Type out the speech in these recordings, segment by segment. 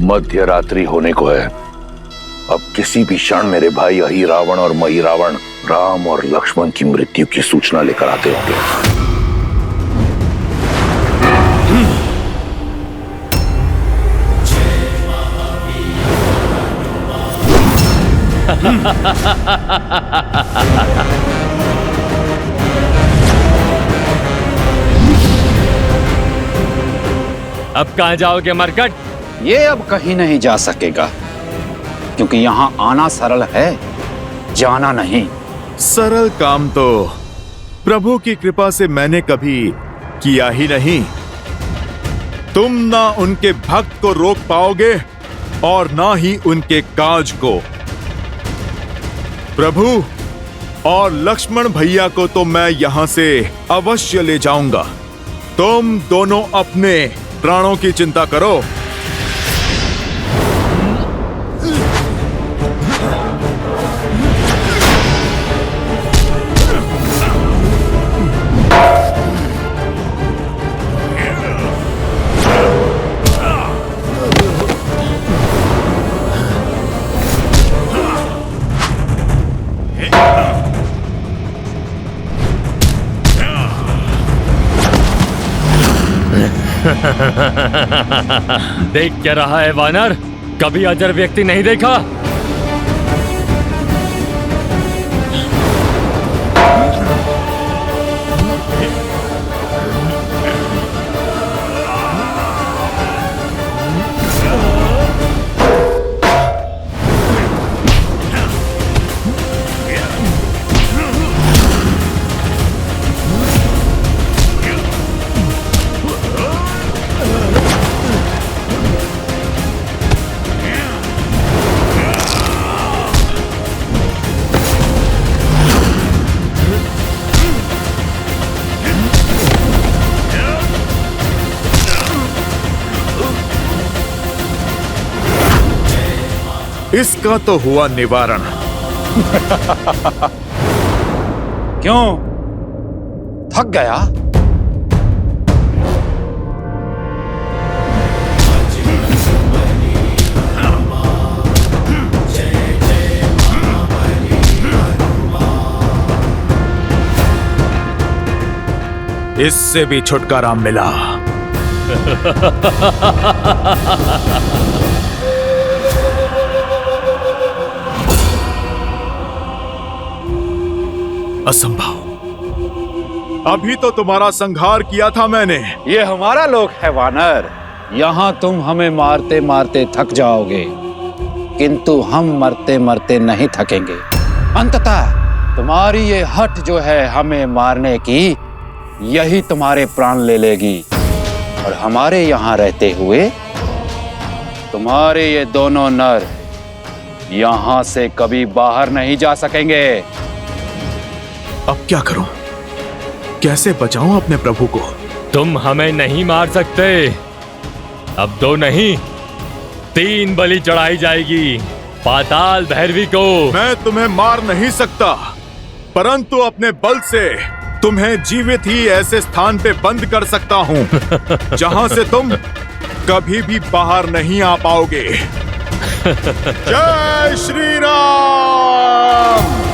मध्य रात्रि होने को है। अब किसी भी क्षण मेरे भाई अहि रावण और मही रावण राम और लक्ष्मण की मृत्यु की सूचना लेकर आते होंगे। अब कहां जाओगे मरकट? ये अब कहीं नहीं जा सकेगा, क्योंकि यहाँ आना सरल है, जाना नहीं। सरल काम तो प्रभु की कृपा से मैंने कभी किया ही नहीं। तुम ना उनके भक्त को रोक पाओगे और ना ही उनके काज को। प्रभु और लक्ष्मण भैया को तो मैं यहां से अवश्य ले जाऊंगा। तुम दोनों अपने प्राणों की चिंता करो। देख क्या रहा है वानर? कभी अजर व्यक्ति नहीं देखा? इसका तो हुआ निवारण। क्यों? थक गया? इससे भी छुटकारा मिला। असंभव। अभी तो तुम्हारा संहार किया था मैंने। ये हमारा लोक है वानर। यहाँ तुम हमें मारते मारते थक जाओगे, किंतु हम मरते मरते नहीं थकेंगे। अंततः तुम्हारी ये हठ जो है हमें मारने की, यही तुम्हारे प्राण ले लेगी। और हमारे यहाँ रहते हुए तुम्हारे ये दोनों नर यहाँ से कभी बाहर नहीं जा सकेंगे। अब क्या करूं? कैसे बचाऊं अपने प्रभु को? तुम हमें नहीं मार सकते। अब 2 नहीं 3 बलि चढ़ाई जाएगी पाताल भैरवी को। मैं तुम्हें मार नहीं सकता, परंतु अपने बल से तुम्हें जीवित ही ऐसे स्थान पे बंद कर सकता हूं जहां से तुम कभी भी बाहर नहीं आ पाओगे। जय श्री राम।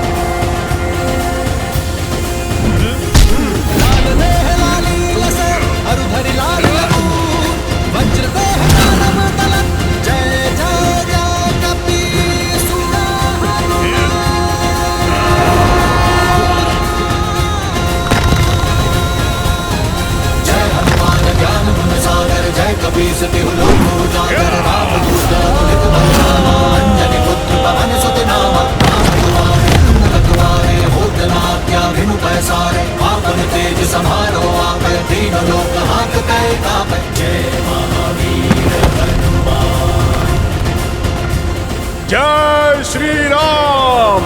जय श्री राम।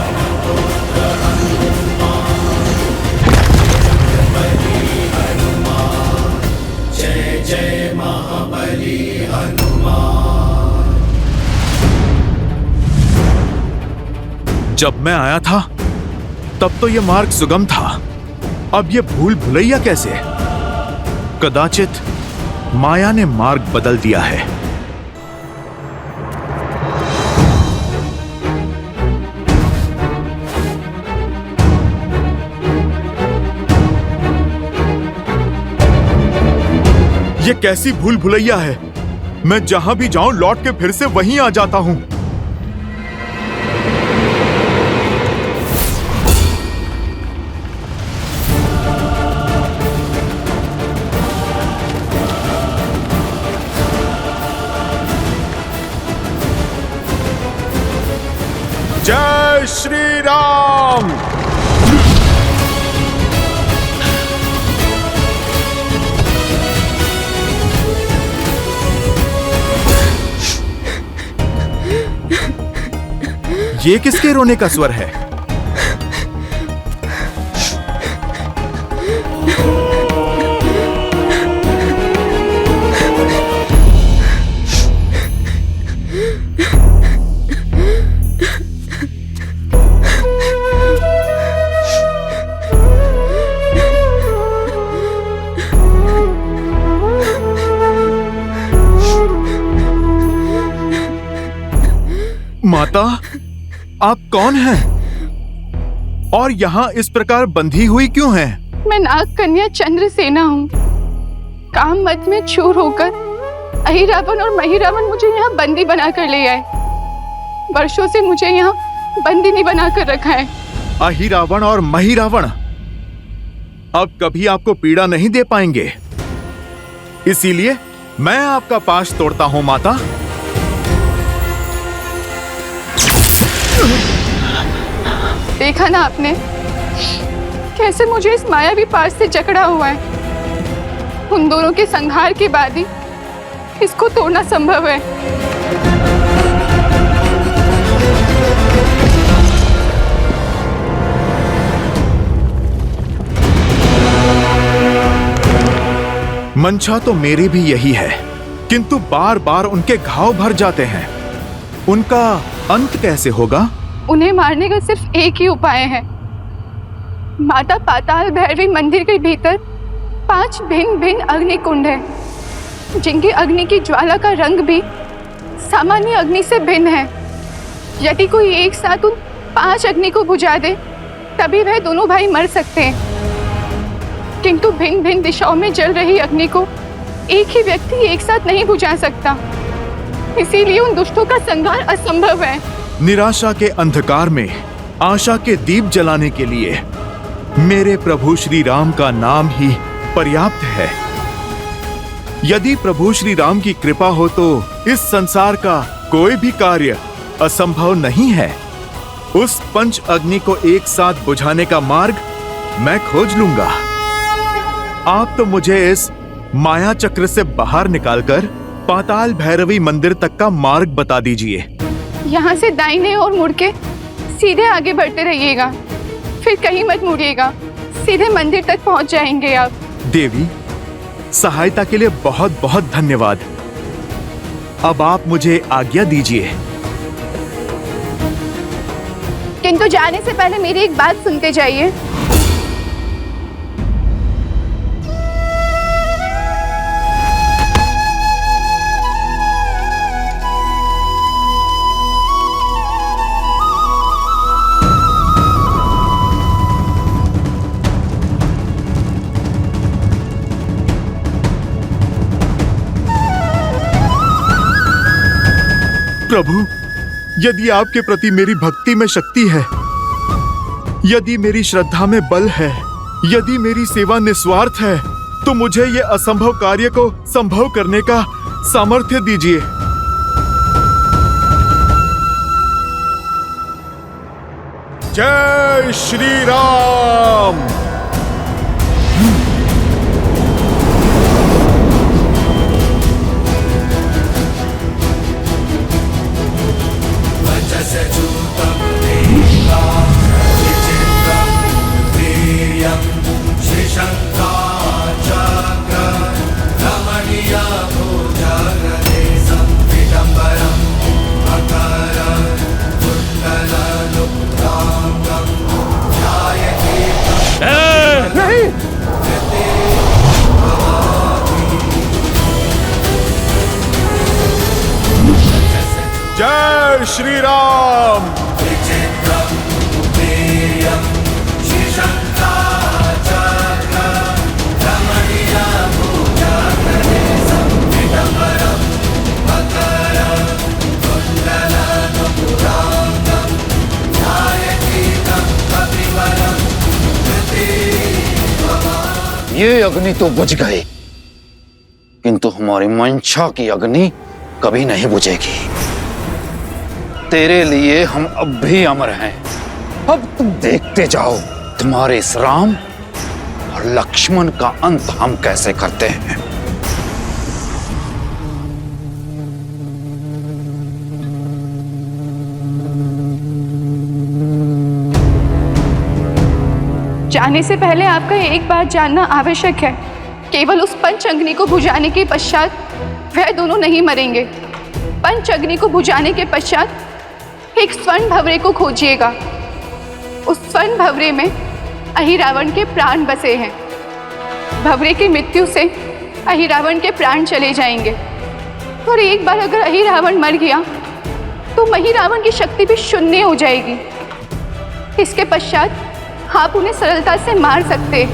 जय जय महाबली हनुमान। जब मैं आया था तब तो यह मार्ग सुगम था, अब यह भूल भुलैया कैसे? कदाचित माया ने मार्ग बदल दिया है। ये कैसी भूल भुलैया है। मैं जहां भी जाऊं लौट के फिर से वहीं आ जाता हूं। जय श्री राम। ये किसके रोने का स्वर है? माता, आप कौन हैं? और यहाँ इस प्रकार बंधी हुई क्यों हैं? मैं नाग कन्या चंद्रसेना हूँ। काम मत में चूर होकर अहिरावण और महिरावण मुझे यहाँ बंदी बनाकर ले आए। वर्षों से मुझे यहाँ बंदिनी बनाकर रखा है। अहिरावण और महिरावण अब कभी आपको पीड़ा नहीं दे पाएंगे, इसीलिए मैं आपका पाश तोड़ता हूँ माता। देखा ना आपने कैसे मुझे इस मायावी पाश से जकड़ा हुआ है। उन दोनों के संहार के बाद ही इसको तोड़ना संभव है। मंशा तो मेरी भी यही है, किंतु बार बार उनके घाव भर जाते हैं। उनका अंत कैसे होगा? उन्हें मारने का सिर्फ एक ही उपाय है। माता पाताल भैरवी मंदिर के भीतर 5 भिन्न भिन्न अग्नि कुंड है, जिनकी अग्नि की ज्वाला का रंग भी सामान्य अग्नि से भिन्न है। यदि कोई एक साथ उन 5 अग्नि को बुझा दे तभी वह दोनों भाई मर सकते हैं, किंतु भिन्न भिन्न दिशाओं में जल रही अग्नि को एक ही व्यक्ति एक साथ नहीं बुझा सकता। इसीलिए उन दुष्टों का संहार असंभव है। निराशा के अंधकार में आशा के दीप जलाने के लिए मेरे प्रभु श्री राम का नाम ही पर्याप्त है। यदि प्रभु श्री राम की कृपा हो तो इस संसार का कोई भी कार्य असंभव नहीं है। उस पंच अग्नि को एक साथ बुझाने का मार्ग मैं खोज लूंगा। आप तो मुझे इस माया चक्र से बाहर निकालकर पाताल भैरवी मंदिर तक का मार्ग बता दीजिए। यहाँ से दाहिने ओर मुड़ के सीधे आगे बढ़ते रहिएगा, फिर कहीं मत मुड़िएगा, सीधे मंदिर तक पहुँच जाएंगे आप। देवी, सहायता के लिए बहुत बहुत धन्यवाद। अब आप मुझे आज्ञा दीजिए। किंतु जाने से पहले मेरी एक बात सुनते जाइए। प्रभु, यदि आपके प्रति मेरी भक्ति में शक्ति है, यदि मेरी श्रद्धा में बल है, यदि मेरी सेवा निस्वार्थ है, तो मुझे ये असंभव कार्य को संभव करने का सामर्थ्य दीजिए। जय श्री राम। जय श्री राम। विचित्रं वीर्यं श्रीशंकराचार्य ये अग्नि तो बुझ गई, किंतु हमारी मंशा की अग्नि कभी नहीं बुझेगी। तेरे लिए हम अब भी अमर हैं। अब तुम देखते जाओ तुम्हारे इस राम और लक्ष्मण का अंत हम कैसे करते हैं। जाने से पहले आपका एक बात जानना आवश्यक है। केवल उस पंच अग्नि को बुझाने के पश्चात वह दोनों नहीं मरेंगे। पंच अग्नि को बुझाने के पश्चात एक स्वर्ण भवरे को खोजिएगा। उस स्वर्ण भवरे में अहिरावण के प्राण बसे हैं। भवरे की मृत्यु से अहिरावण के प्राण चले जाएंगे और एक बार अगर अहिरावण मर गया तो महिरावण की शक्ति भी शून्य हो जाएगी। इसके पश्चात आप उन्हें सरलता से मार सकते।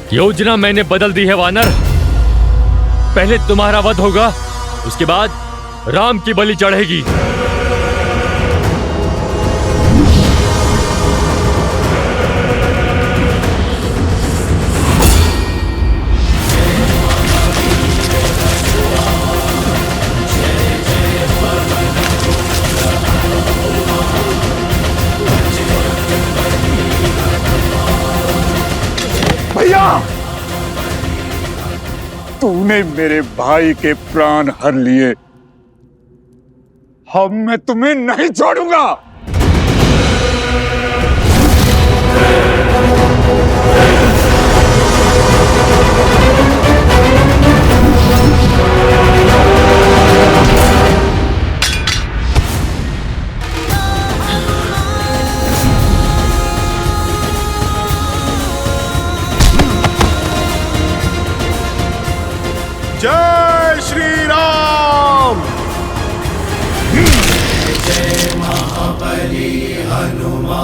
योजना मैंने बदल दी है वानर। पहले तुम्हारा वध होगा, उसके बाद राम की बलि चढ़ेगी। भैया, तूने मेरे भाई के प्राण हर लिए। अब मैं तुम्हें नहीं छोड़ूंगा। जय श्री राम। जय महाबली हनुमान।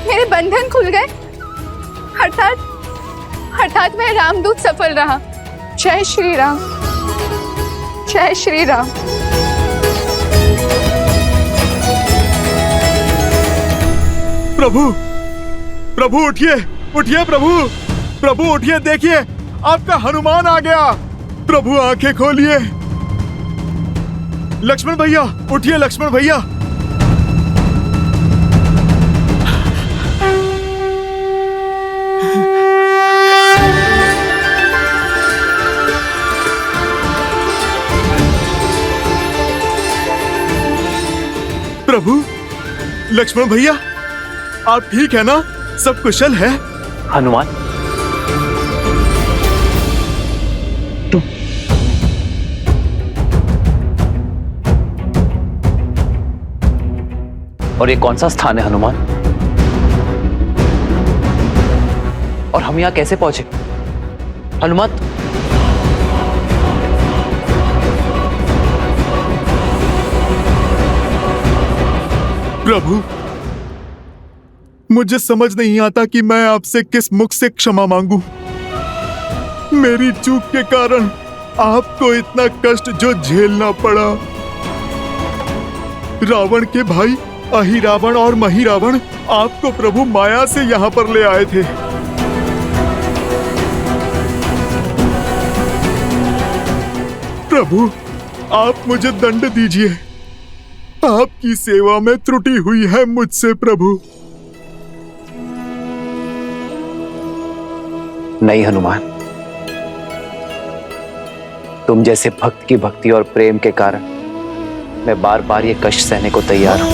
मेरे बंधन खुल गए। अर्थात मैं रामदूत सफल रहा। जय श्री राम, जय श्री राम। प्रभु, प्रभु उठिए, उठिए प्रभु, प्रभु उठिए, देखिए आपका हनुमान आ गया। प्रभु आंखें खोलिए। लक्ष्मण भैया उठिए, लक्ष्मण भैया। प्रभु, लक्ष्मण भैया, आप ठीक है ना? सब कुशल है? हनुमान, तुम और ये कौन सा स्थान है हनुमान? और हम यहां कैसे पहुंचे? हनुमान, प्रभु, मुझे समझ नहीं आता कि मैं आपसे किस मुख से क्षमा मांगू। मेरी चूक के कारण आपको इतना कष्ट जो झेलना पड़ा। रावण के भाई अहिरावण और महिरावण आपको प्रभु माया से यहाँ पर ले आए थे। प्रभु, आप मुझे दंड दीजिए। आपकी सेवा में त्रुटि हुई है मुझसे प्रभु। नहीं हनुमान, तुम जैसे भक्त की भक्ति और प्रेम के कारण मैं बार बार ये कष्ट सहने को तैयार हूँ।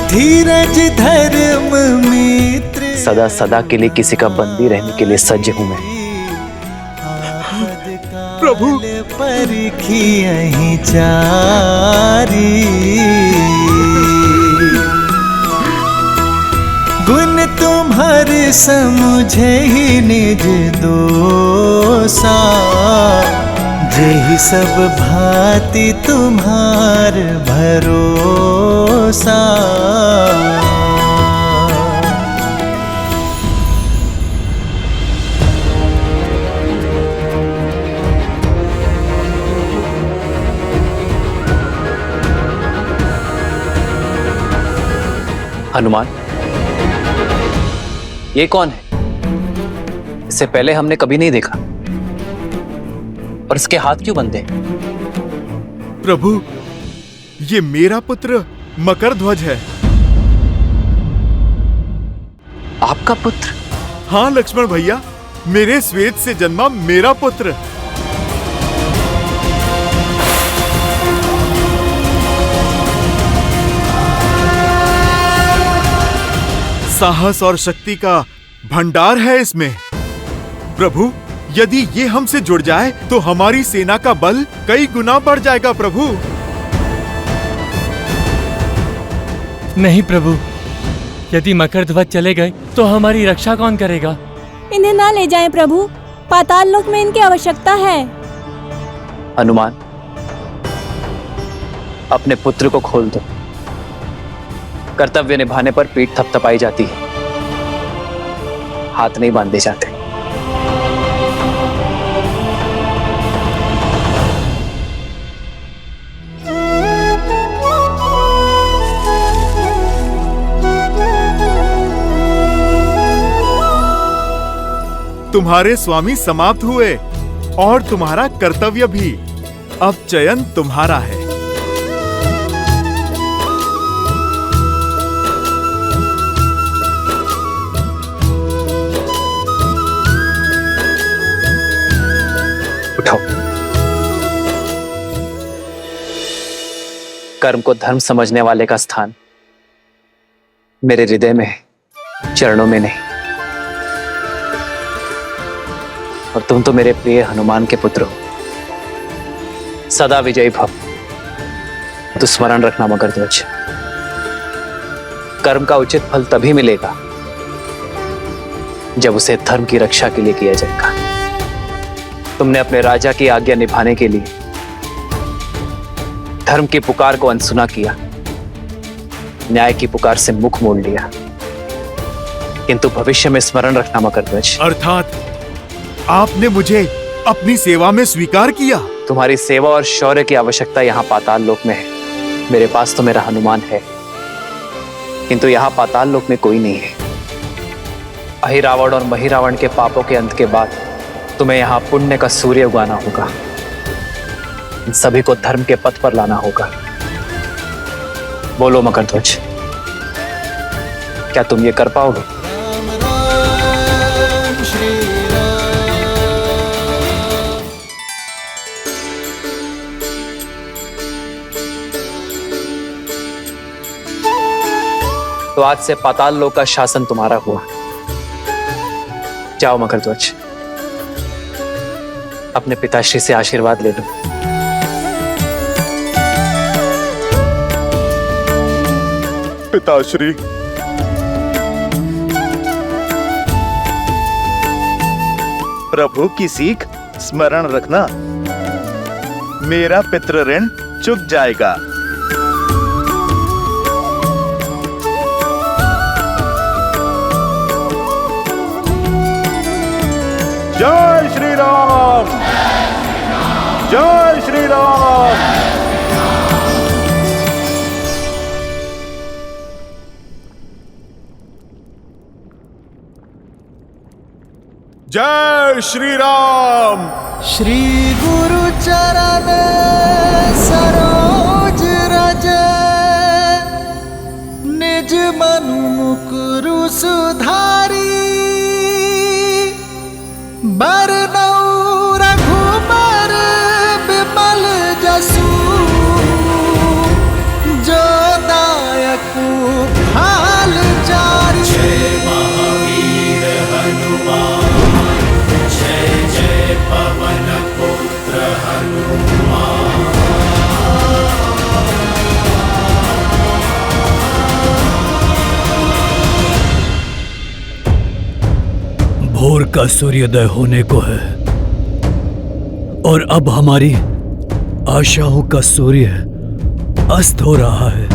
धीरज धर्म मित्र सदा सदा के लिए किसी का बंदी रहने के लिए सज्ज हूं मैं। प्रभु परखी यहीं चारी, गुण तुम्हारे समुझे ही निज दोसा, जेहि सब भांति तुम्हार भरोसा। हनुमान, ये कौन है? इससे पहले हमने कभी नहीं देखा। और इसके हाथ क्यों बंधे? प्रभु, ये मेरा पुत्र मकरध्वज है। आपका पुत्र? हाँ लक्ष्मण भैया, मेरे श्वेत से जन्मा मेरा पुत्र। साहस और शक्ति का भंडार है इसमें। प्रभु, यदि ये हमसे जुड़ जाए तो हमारी सेना का बल कई गुना बढ़ जाएगा प्रभु। नहीं प्रभु, यदि मकरध्वज चले गए तो हमारी रक्षा कौन करेगा? इन्हें ना ले जाएं प्रभु, पाताल लोक में इनकी आवश्यकता है। हनुमान, अपने पुत्र को खोल दो। कर्तव्य निभाने पर पीठ थपथपाई जाती है, हाथ नहीं बांधे जाते। तुम्हारे स्वामी समाप्त हुए और तुम्हारा कर्तव्य भी। अब चयन तुम्हारा है। उठाओ। कर्म को धर्म समझने वाले का स्थान मेरे हृदय में है, चरणों में नहीं। और तुम तो मेरे प्रिय हनुमान के पुत्र हो। सदा विजयी भव। तो स्मरण रखना मकरध्वज, कर्म का उचित फल तभी मिलेगा जब उसे धर्म की रक्षा के लिए किया जाएगा। तुमने अपने राजा की आज्ञा निभाने के लिए धर्म की पुकार को अनसुना किया, न्याय की पुकार से मुख मोड़ लिया। किंतु भविष्य में स्मरण रखना मकरध्वज, अर्थात आपने मुझे अपनी सेवा में स्वीकार किया। तुम्हारी सेवा और शौर्य की आवश्यकता यहाँ पाताल लोक में है। मेरे पास तो मेरा हनुमान है, किंतु यहाँ पाताल लोक में कोई नहीं है। अहिरावण और महिरावण के पापों के अंत के बाद तुम्हें यहाँ पुण्य का सूर्य उगाना होगा। इन सभी को धर्म के पथ पर लाना होगा। बोलो मकरध्वज, क्या तुम ये कर पाओगे? तो आज से पाताल लोक का शासन तुम्हारा हुआ। जाओ मकरध्वज, अपने पिताश्री से आशीर्वाद ले लो। पिताश्री, प्रभु की सीख स्मरण रखना, मेरा पितृ ऋण चुक जाएगा। जय श्री राम, जय श्री राम। जय श्री राम। श्री गुरु चरण सरोज रज, निज मनु मुकुरु सुधारी। बरनउँ रघुबर बिमल, भोर का सूर्योदय होने को है और अब हमारी आशाओं का सूर्य अस्त हो रहा है।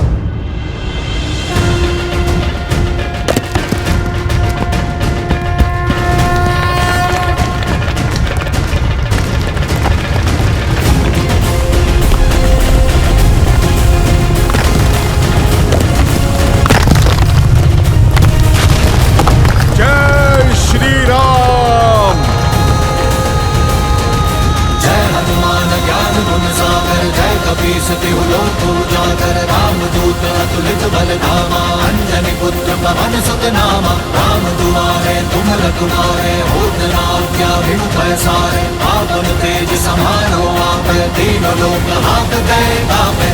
जय श्री राम। जय हनुमान ज्ञान गुण सागर जय कपीस तिहु लोक उजागर रामदूत अतुलित बल धामा अंजनी पुत्र पवन सुत नामा राम दुआरे तुम रखवारे होत न आज्ञा बिनु पैसारे आपन तेज समारो आप तीनों लोक हाथ गए आपे